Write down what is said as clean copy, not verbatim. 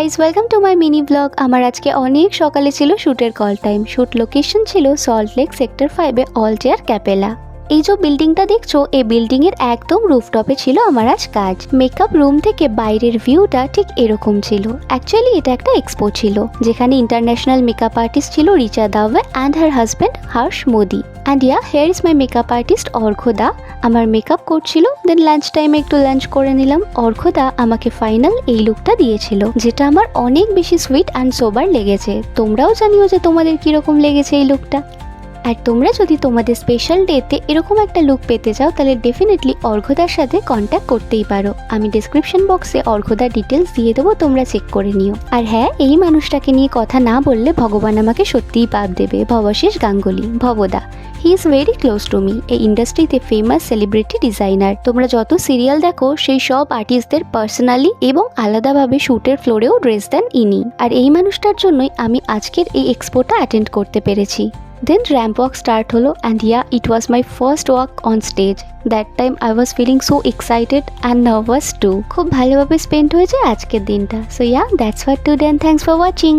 Guys, welcome to my mini blog. আমার আজকে অনেক সকালে ছিল শ্যুটের কল টাইম। শ্যুট লোকেশন ছিল সল্ট লেক সেক্টর 5-এ অল্টেয়ার ক্যাপেলা। এই যে বিল্ডিংটা দেখছো, এই বিল্ডিং এর একদম রুফটপে ছিল আমার আজ কাজ। মেকআপ রুম থেকে বাইরের ভিউটা ঠিক এরকম ছিল। অ্যাকচুয়ালি এটা একটা এক্সপো ছিল, যেখানে ইন্টারন্যাশনাল মেকআপ আর্টিস্ট ছিল Richa Dave and her husband Harsh Modi. And yeah, here is my makeup artist অর্ঘদা। আমার মেকআপ করছিল, দেন লাঞ্চ টাইমে একটু লাঞ্চ করে নিলাম। অর্ঘদা আমাকে ফাইনাল এই লুকটা দিয়েছিল, যেটা আমার অনেক বেশি সুইট অ্যান্ড সোবার লেগেছে। তোমরাও জানিও যে তোমাদের কিরকম লেগেছে এই লুকটা। আর তোমরা যদি তোমাদের স্পেশাল ডেতে এরকম একটা লুক পেতে চাও, তাহলে ডেফিনেটলি অর্ঘদার সাথে কন্ট্যাক্ট করতেই পারো। আমি ডিসক্রিপশন বক্সে অর্ঘদার ডিটেলস দিয়ে দেবো, তোমরা চেক করে নিও। আর হ্যাঁ, এই মানুষটাকে নিয়ে কথা না বললে ভগবান আমাকে সত্যিই পাপ দেবে। ভবশেষ গাঙ্গুলি, ভবদা। He is very close to me. এই ইন্ডাস্ট্রিতে ফেমাস সেলিব্রিটি ডিজাইনার। তোমরা যত সিরিয়াল দেখো, সেই সব আর্টিস্টদের পার্সোনালি এবং আলাদাভাবে শ্যুটের ফ্লোরেও ড্রেস দেন ইনি। আর এই মানুষটার জন্যই আমি আজকের এই এক্সপোটা অ্যাটেন্ড করতে পেরেছি। Then ramp walk start holo, and yeah, it was my first walk on stage. That time I was feeling so excited and nervous too. খুব ভালোভাবে স্পেন্ড হয়েছে আজকের দিনটা। So yeah, that's for today and thanks for watching.